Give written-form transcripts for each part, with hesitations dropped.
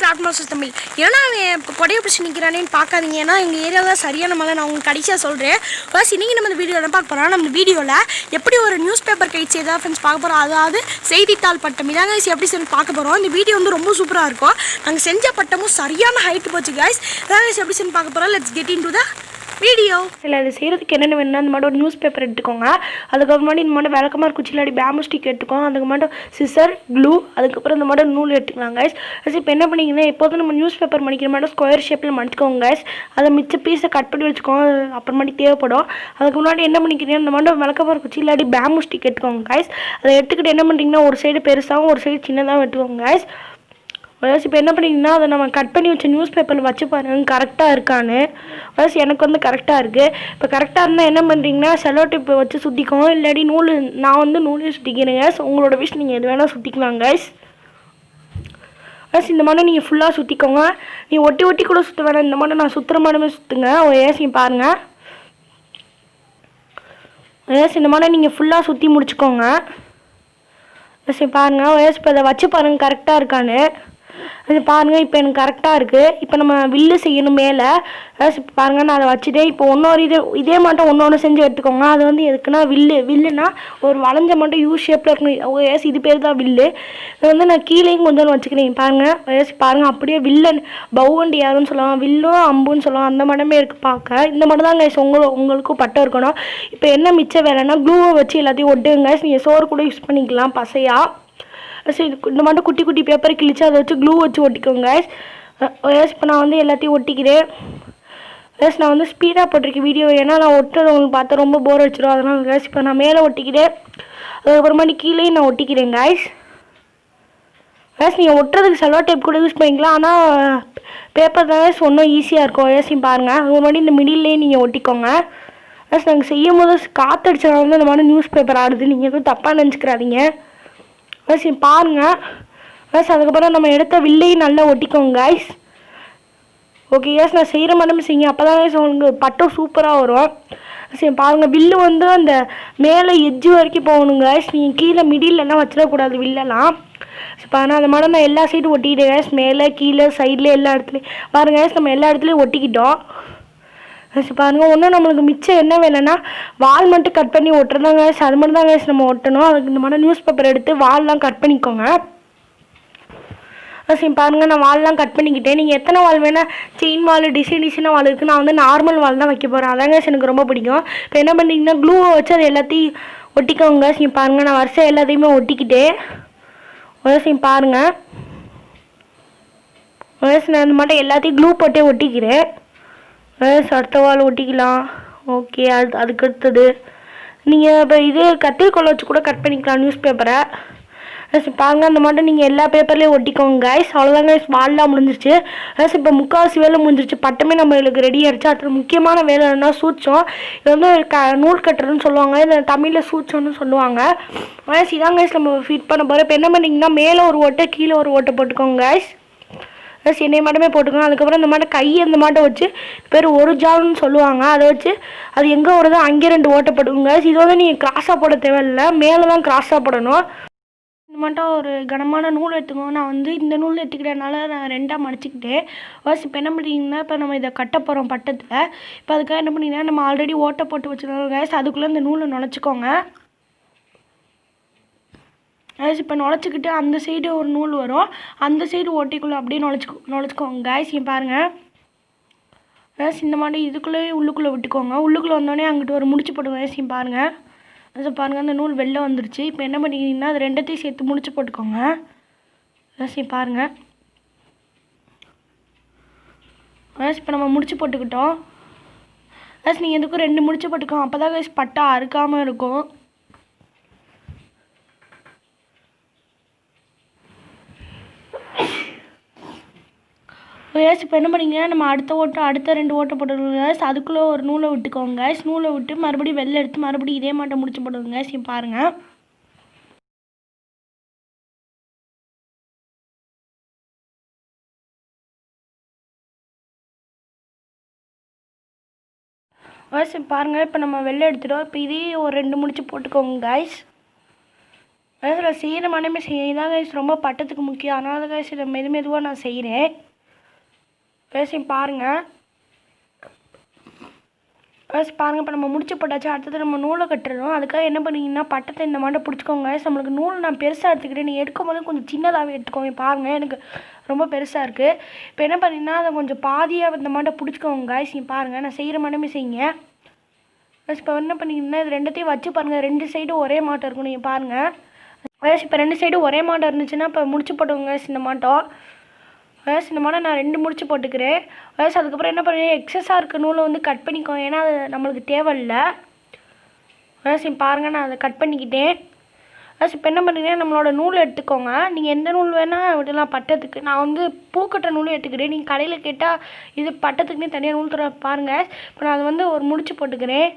Start master Tamil. ஏன்னா அவன் இப்போ கொடையை பிடிச்சி நிற்கிறானேன்னு பார்க்காதீங்க. ஏன்னா எங்கள் ஏரியாவில் சரியான மழை. நான் உங்களுக்கு கடைசியாக சொல்கிறேன். ஃபர்ஸ்ட் இன்றைக்கி நம்ம இந்த வீடியோவில் பார்க்க போகிறோம். நம்ம வீடியோவில் எப்படி ஒரு நியூஸ் பேப்பர் கைட்ஸ் ஏதாவது ஃப்ரெண்ட்ஸ் பார்க்க போகிறோம். அதாவது செய்தித்தாள் பட்டம் இதாங்க எப்படி சொல்லி பார்க்க போகிறோம். இந்த வீடியோ வந்து ரொம்ப சூப்பராக இருக்கும். நாங்கள் செஞ்ச பட்டமும் சரியான ஹைட்டு போச்சு கைஸ். இதாங்க எப்படி சொல்லி பார்க்க போகிறோம். Let's get in to the video. இல்லை அது செய்கிறதுக்கு என்னென்ன வேணும்னா இந்த மாதிரி ஒரு நியூஸ் பேப்பர் எடுத்துக்கோங்க. அதுக்கப்புறமாடி இந்த மாதிரி விளக்கமாக குச்சிலாடி பேம்பு ஸ்டிக் எடுத்துக்கோங்க. அதுக்கு மட்டும் சிசர் க்ளூ அதுக்கப்புறம் இந்த மாதிரி நூல் எடுத்துக்கலாம் கைஸ். இப்போ என்ன பண்ணிங்கன்னா எப்போதும் நம்ம நியூஸ் பேப்பர் மடிக்கிற மாதிரி ஸ்கொயர் ஷேப்பில் மடிச்சுக்கோங்க கைஸ். அதை மிச்ச பீஸை கட் பண்ணி வச்சுக்கோங்க. அப்புறமாட்டி தேவைப்படும். அதுக்கு முன்னாடி என்ன பண்ணிக்கிறீங்க இந்த மாதிரி விளக்கமாக குச்சிலாடி பேம்பு ஸ்டிக் எடுத்துக்கோங்க கைஸ். அதை எடுத்துக்கிட்டு என்ன பண்ணுறீங்கன்னா ஒரு சைடு பெருசாகவும் ஒரு சைடு சின்னதாகவும் எடுத்துக்கோங்க கைஸ். இப்போ என்ன பண்ணிங்கன்னா அதை நம்ம கட் பண்ணி வச்ச நியூஸ் பேப்பரில் வச்சு பாருங்கள் கரெக்டாக இருக்கான்னு. எனக்கு வந்து கரெக்டாக இருக்குது. இப்போ கரெக்டாக இருந்தால் என்ன பண்ணுறீங்கன்னா செலோ டிப்பு வச்சு சுற்றிக்கோங்க. இல்லாட்டி நூல் நான் வந்து நூலே சுற்றிக்கிறேன் கேஸ். உங்களோட விஷ் நீங்கள் எது வேணால் சுற்றிக்கலாம் கைஸ். இந்த மாதிரி நீங்கள் ஃபுல்லாக சுற்றிக்கோங்க. நீ ஒட்டி ஒட்டி கூட சுற்ற வேணாம். இந்த மாதிரி நான் சுற்றுற மாதிரிமே சுற்றுங்க. ஏசி பாருங்கள் இந்த மாதிரி நீங்கள் ஃபுல்லாக சுற்றி முடிச்சுக்கோங்க. பாருங்கள் இப்போ அதை வச்சு பாருங்கள் கரெக்டாக இருக்கான்னு. அது பாருங்கள் இப்போ எனக்கு கரெக்டாக இருக்குது. இப்போ நம்ம வில்லு செய்யணும் மேலே. பாருங்கள் நான் அதை வச்சுட்டேன். இப்போ ஒன்றொரு இதே மட்டும் ஒன்று செஞ்சு எடுத்துக்கோங்க. அது வந்து எதுக்குன்னா வில்லுனா ஒரு வளைஞ்ச மட்டும் யூ ஷேப்பில் இருக்கணும். இது பேர் தான் வில்லு. இது வந்து நான் கீழேயும் கொஞ்சம் வச்சுக்கிறேன். பாருங்கள் பாருங்கள் அப்படியே வில்லன் பவுவண்டி யாருன்னு சொல்லுவாங்க. வில்லும் அம்புன்னு சொல்லுவாங்க. அந்த மடமே இருக்குது பார்க்க. இந்த மட்டும் தான் கைஸ் உங்களுக்கும் பட்டம் இருக்கணும். இப்போ என்ன மிச்சம் வேலைன்னா க்ளூவை வச்சு எல்லாத்தையும் ஒட்டுங்க. நீங்கள் சோறு கூட யூஸ் பண்ணிக்கலாம் பசையாக. இந்த மட்டும் குட்டி குட்டி பேப்பரை கிழிச்சு அதை வச்சு க்ளூ வச்சு ஒட்டிக்கோங்க. இப்போ நான் வந்து எல்லாத்தையும் ஒட்டிக்கிறேன். நான் வந்து ஸ்பீடாக போட்டிருக்கேன் வீடியோ. ஏன்னா நான் ஒட்டுறது உங்களுக்கு பார்த்தா ரொம்ப போர் வச்சிடும். அதனால் கேஸ் இப்போ நான் மேலே ஒட்டிக்கிறேன். அதுக்கப்புறமாட்டி கீழே நான் ஒட்டிக்கிறேன் கைஸ். நீங்கள் ஒட்டுறதுக்கு செலோ டேப் கூட யூஸ் பண்ணிக்கலாம். ஆனால் பேப்பர் தான் ஒன்றும் ஈஸியாக இருக்கும். பாருங்கள் அது முன்னாடி இந்த மிடில்லையே நீங்கள் ஒட்டிக்கோங்க. நாங்கள் செய்யும் போது காற்றடிச்சா வந்து இந்த மாதிரி நியூஸ் பேப்பர் ஆடுது. நீங்கள் எதுவும் தப்பாக நினச்சிக்கிறாதீங்க. பாருங்கள் அதுக்கப்புறம் நம்ம எடுத்த வில்லையும் நல்லா ஒட்டிக்கோங்க கைஸ். ஓகே நான் செய்கிற மாதிரி செய்யுங்க. அப்போ தான் கைஸ் உங்களுக்கு பட்டம் சூப்பராக வரும். பாருங்கள் வில்லு வந்து அந்த மேலே எட்ஜு வரைக்கும் போகணுங்க கைஸ். நீங்கள் கீழே மிடிலெல்லாம் வச்சிடக்கூடாது வில்லெல்லாம். பாருங்கள் அந்த மாதிரி நான் எல்லா சைடும் ஒட்டிக்கிட்டேன் கைஸ். மேலே கீழே சைடில் எல்லா இடத்துலையும் பாருங்கள் கைஸ் நம்ம எல்லா இடத்துலையும் ஒட்டிக்கிட்டோம். பாருங்கள் ஒன்றும் நம்மளுக்கு மிச்சம் என்ன வேலைன்னா வால் மட்டும் கட் பண்ணி ஒட்டுறதாங்க கைஸ். அது மட்டும் தான் கைஸ் நம்ம ஒட்டணும். அதுக்கு இந்த மாதிரி நியூஸ் பேப்பர் எடுத்து வால்லாம் கட் பண்ணிக்கோங்க. பாருங்கள் நான் வால்லாம் கட் பண்ணிக்கிட்டேன். நீங்கள் எத்தனை வால் வேணால் செயின் வால் டிசைனாக வால் இருக்குது. நான் வந்து நார்மல் வால் தான் வைக்க போகிறேன். அதாங்க எனக்கு ரொம்ப பிடிக்கும். இப்போ என்ன பண்ணிங்கன்னா க்ளூவை வச்சு அதை எல்லாத்தையும் ஒட்டிக்கோங்க. பாருங்கள் நான் வருஷம் எல்லாத்தையுமே ஒட்டிக்கிட்டேன். பாருங்கள் நான் இந்த மாதிரி எல்லாத்தையும் க்ளூ போட்டே ஒட்டிக்கிறேன். அடுத்த வால் ஒட்டிக்கலாம். ஓகே அதுக்கு அடுத்தது நீங்கள் இப்போ இது கத்திரிக்கோலை வச்சு கூட கட் பண்ணிக்கலாம் நியூஸ் பேப்பரை. பாருங்கள் அந்த மாதிரி நீங்கள் எல்லா பேப்பர்லேயும் ஒட்டிக்கோங்க கைஸ். அவ்வளோதாங்க கைஸ் வால்லாம் முடிஞ்சிருச்சு. இப்போ முக்கால்வாசி வேலை முடிஞ்சிருச்சு. பட்டமே நம்மளுக்கு ரெடி ஆகிடுச்சு. அடுத்த முக்கியமான வேலை என்னன்னா சூச்சம். இது வந்து நூல் கட்டுறதுன்னு சொல்லுவாங்க. இதை தமிழில் சூச்சம்னு சொல்லுவாங்க. இதாங்க கைஸ் நம்ம ஃபிட் பண்ண போகிறோம். இப்போ என்ன பண்ணிங்கன்னா மேலே ஒரு ஓட்டை கீழே ஒரு ஓட்டை போட்டுக்கோங்க கைஸ். என்னை மட்டுமே போட்டுக்கோங்க. அதுக்கப்புறம் இந்த மாதிரி கை அந்த மாட்டை வச்சு பேர் ஒரு ஜால்னு சொல்லுவாங்க. அதை வச்சு அது எங்கே வருதோ அங்கே 2 ஓட்டை போட்டுக்கோங்க. இது வந்து நீங்கள் கிராஸாக போட தேவையில்லை. மேலே தான் கிராஸாக போடணும். இந்த மட்டும் ஒரு கனமான நூல் எடுத்துக்கோங்க. நான் வந்து இந்த நூல் எடுத்துக்கிட்டனால நான் 2ஆக மடிச்சுக்கிட்டேன். இப்போ என்ன பண்ணிங்கன்னா இப்போ நம்ம இதை கட்ட போகிறோம் பட்டத்தில். இப்போ அதுக்காக என்ன பண்ணிங்கன்னா நம்ம ஆல்ரெடி ஓட்டை போட்டு வச்சுருக்கோம் கேஸ். அதுக்குள்ளே இந்த நூலை நுழைச்சிக்கோங்க. இப்போ நுழைச்சிக்கிட்டு அந்த சைடு ஒரு நூல் வரும். அந்த சைடு ஓட்டைக்குள்ளே அப்படியே நுழைச்சிக்கோங்க கைஸ். பாருங்கள் இந்த மாதிரி இதுக்குள்ளேயே உள்ளுக்குள்ளே விட்டுக்கோங்க. உள்ளுக்குள்ளே வந்தோடனே அங்கிட்டு ஒரு முடிச்சு போட்டுக்கோங்க கைஸ். பாருங்கள் அந்த நூல் வெளில வந்துருச்சு. இப்போ என்ன பண்ணிக்கிங்கன்னா அது 2த்தையும் சேர்த்து முடிச்சு போட்டுக்கோங்க. பாருங்கள் இப்போ நம்ம முடிச்சு போட்டுக்கிட்டோம். நீங்கள் எதுக்கும் 2 முடிச்சு போட்டுக்கோங்க. அப்போ தான் கைஸ் பட்டா அறுக்காமல் இருக்கும். இப்போ என்ன பண்ணிங்கன்னா நம்ம அடுத்த 2 ஓட்டை போட்டுக்கோங்க. அதுக்குள்ளே ஒரு நூலை விட்டுக்கோங்க. நூலை விட்டு மறுபடியும் வெளில எடுத்து மறுபடியும் இதே மாட்டை முடிச்சு போட்டுக்கோங்க. பாருங்கள் பாருங்கள் இப்போ நம்ம வெளில எடுத்துட்டோம். இப்போ இதே ஒரு 2 முடிச்சு போட்டுக்கோங்க கைஸ். நான் செய்கிற மனமே இதான் கைஸ் ரொம்ப பட்டத்துக்கு முக்கியம். அதனால தான் கைஸ் இதை மெதுவாக நான் செய்கிறேன். கைஸ் பாருங்கள் பாருங்கள். இப்போ நம்ம முடிச்சு போட்டாச்சு. அடுத்தது நம்ம நூலை கட்டுறோம். அதுக்காக என்ன பண்ணிங்கன்னா பட்டத்தை இந்த மாதிரி பிடிச்சிக்கோங்க. நம்மளுக்கு நூல் நான் பெருசாக எடுத்துக்கிட்டேன். நீங்கள் எடுக்கும் போது கொஞ்சம் சின்னதாகவே எடுத்துக்கோங்க. பாருங்கள் எனக்கு ரொம்ப பெருசாக இருக்குது. இப்போ என்ன பண்ணிங்கன்னா அதை கொஞ்சம் பாதியாக இந்த மாதிரி பிடிச்சிக்கோங்க கைஸ். நீங்கள் பாருங்கள் நான் செய்கிற மாதிரியுமே செய்யுங்க. இப்போ என்ன பண்ணிங்கன்னா இது ரெண்டுத்தையும் வச்சு பாருங்கள். 2 சைடும் ஒரே மாட்டம் இருக்கும். நீங்கள் பாருங்கள் இப்போ 2 சைடும் ஒரே மாட்டம் இருந்துச்சுன்னா இப்போ முடிச்சு போட்டுக்கோங்க இந்த மாட்டம். இந்த மாதிரி நான் 2 முடிச்சு போட்டுக்கிறேன். அதுக்கப்புறம் என்ன பண்ணுறேன் எக்ஸஸாக இருக்க நூலை வந்து கட் பண்ணிக்கோங்க. ஏன்னா அது நம்மளுக்கு தேவையில்லை. பாருங்கள் நான் அதை கட் பண்ணிக்கிட்டேன். இப்போ என்ன பண்ணுறீங்கன்னா நம்மளோட நூல் எடுத்துக்கோங்க. நீங்கள் எந்த நூல் வேணால் விடலாம் பட்டத்துக்கு. நான் வந்து பூக்கட்டுற நூலும் எடுத்துக்கிறேன். நீங்கள் கடையில் கேட்டால் இது பட்டத்துக்குன்னே தனியாக நூல் தர பாருங்கள். இப்போ நான் அதை வந்து ஒரு முடிச்சு போட்டுக்கிறேன்.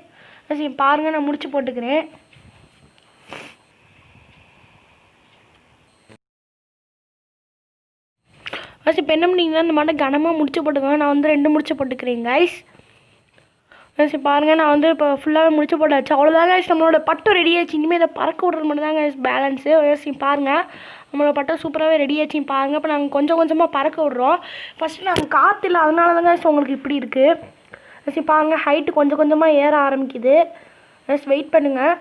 பாருங்கள் நான் முடிச்சு போட்டுக்கிறேன். இப்போ என்ன பண்ணிங்கன்னா இந்த மாதிரி கனமாக முடிச்சு போட்டுக்கோங்க. நான் வந்து 2 முடிச்சு போட்டுக்கிறேன் கைஸ். பாருங்கள் நான் வந்து இப்போ ஃபுல்லாகவே முடிச்சு போட்டாச்சு. அவ்வளோதான் கைஸ் நம்மளோட பட்டம் ரெடி ஆச்சு. இனிமேல் இதை பறக்க விட்றது மட்டும் தான் கைஸ் பேலன்ஸு. பாருங்கள் நம்மளோட பட்டம் சூப்பராகவே ரெடி ஆச்சு. பாருங்கள் இப்போ நாங்கள் கொஞ்சம் கொஞ்சமாக பறக்க விட்றோம். ஃபஸ்ட்டு நாங்கள் காற்று இல்லை அதனால தான் கைஸ் உங்களுக்கு இப்படி இருக்குது. பாருங்கள் ஹைட்டு கொஞ்சம் கொஞ்சமாக ஏற ஆரம்பிக்குது. வெயிட் பண்ணுங்கள்.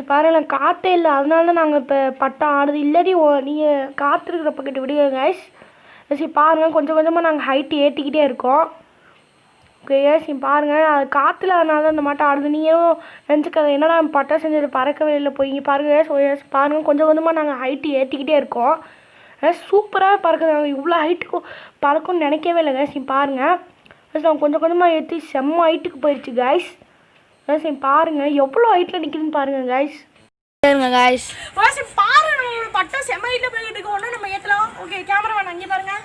பாருங்கள் நான் காற்றே இல்லை அதனால தான் நாங்கள் இப்போ பட்டம் ஆடுது. இல்லாட்டி நீங்கள் காற்று இருக்கிற பக்கெட்டு விடுங்க கைஸ். பாருங்கள் கொஞ்சம் கொஞ்சமாக நாங்கள் ஹைட்டு ஏற்றிக்கிட்டே இருக்கோம். ஓகே பாருங்கள் அது காற்றுல அதனால தான் இந்த மாட்டம் ஆடுது. நீங்களும் நினச்சிக்காத என்னடா பட்டம் செஞ்சது பறக்கவே இல்லை போய் பாருங்கள். பாருங்கள் கொஞ்சம் கொஞ்சமாக நாங்கள் ஹைட்டு ஏற்றிக்கிட்டே இருக்கோம். சூப்பராக பறக்குது. நாங்கள் இவ்வளோ ஹைட்டுக்கு பறக்கும்னு நினைக்கவே இல்லை கைஸ். பாருங்கள் நாங்கள் கொஞ்சம் கொஞ்சமாக ஏற்றி செம்ம ஹைட்டுக்கு போயிடுச்சு கைஸ். பாருங்கள் எவ்வளோ ஹைட்டில் நிற்கிதுன்னு பாருங்கள் கைஸ். கைஸ் பாருங்கள் நம்மளோட பட்டம் செம்ம ஹைட்டில் போய்கிட்டு இருக்கு. ஒன்று நம்ம ஏற்றலாம். ஓகே கேமரா வேணாம் அங்கே பாருங்கள்.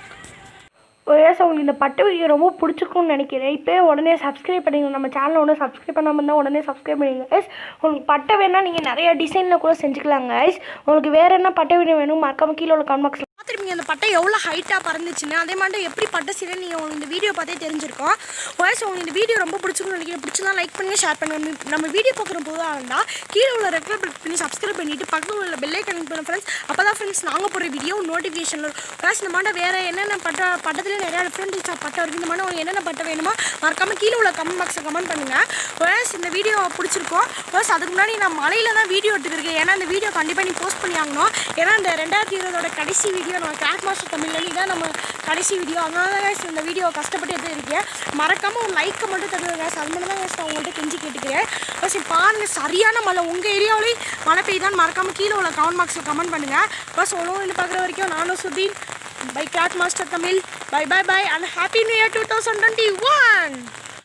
உங்களுக்கு இந்த பட்டு வீடியோ ரொம்ப பிடிச்சிருக்கும்னு நினைக்கிறேன். இப்போ உடனே சப்ஸ்கிரைப் பண்ணிங்க. நம்ம சேனலை ஒன்று சப்ஸ்கிரைப் பண்ணாமல் இருந்தால் உடனே சப்ஸ்கிரைப் பண்ணிங்க கைஸ். உங்களுக்கு பட்டை வேணால் நீங்கள் நிறைய டிசைனில் கூட செஞ்சுக்கலாங்க கைஸ். உங்களுக்கு வேறு என்ன பட்டை வீடியோ வேணும் மறக்காமல் கீழே உள்ள கமெண்ட் பாக்ஸில் பார்த்துருப்பீங்க. அந்த பட்டை எவ்வளோ ஹைட்டாக பறந்துச்சுன்னு. அதே மாதிரி எப்படி பட்டை செய்யணும் நீங்கள் உங்களுக்கு இந்த வீடியோ பார்த்தே தெரிஞ்சிருக்கோம். உங்களுக்கு இந்த வீடியோ ரொம்ப பிடிச்சிருக்குன்னு நினைக்கிறேன். பிடிச்சதா லைக் பண்ணுங்கள், ஷேர் பண்ணுங்கள். நம்ம வீடியோ பார்க்குற போதாக இருந்தால் கீழே உள்ள ரெட் கலர் கிளிக் பண்ணி சப்ஸ்கிரைப் பண்ணிவிட்டு பக்கத்தில் உள்ள பெல் ஐக்கான் கிளிக் பண்ண ஃப்ரெண்ட்ஸ். அப்போ தான் ஃப்ரெண்ட்ஸ் நாங்கள் போடுற வீடியோ நோட்டிஃபிகேஷனில் கைஸ். இந்த மாதிரி வேறு என்னென்ன பட்டத்தில் நிறையா டிஃப்ரெண்ட் பட்டம் இருக்குது. இந்த மாதிரி உங்களுக்கு என்னென்ன பட்டம் வேணுமோ மறக்காமல் கீழே உள்ள கமெண்ட் பாக்ஸில் கமெண்ட் பண்ணுங்கள். இந்த வீடியோ பிடிச்சிருக்கோம். அதுக்கு முன்னாடி நான் மலையில் தான் வீடியோ எடுத்துக்கிருக்கேன். ஏன்னா இந்த வீடியோ கண்டிப்பாக நீ போஸ்ட் பண்ணி ஆகணும். ஏன்னா இந்த 2020 கடைசி வீடியோ நம்ம கிளாஸ் மாஸ்டர் தமிழ்ல தான் நம்ம கடைசி வீடியோ. அதனால தான் கைஸ் இந்த வீடியோ கஷ்டப்பட்டு எடுத்துருக்கேன். மறக்காமல் ஒரு லைக்கை மட்டும் தருவேன் கைஸ். அது மட்டும் தான் கைஸ் நான் உங்கள்கிட்ட கெஞ்சி கேட்டுக்கிறேன். பாருங்கள் சரியான மழை உங்கள் ஏரியாவிலேயும் மழை பெய்யுதான்னு மறக்காமல் கீழே உள்ள கமெண்ட் பாக்ஸில் கமெண்ட் பண்ணுங்கள். ஒன்று பார்க்குற வரைக்கும் நானும் Sudheen by Cat Master Tamil. Bye and Happy New Year 2021.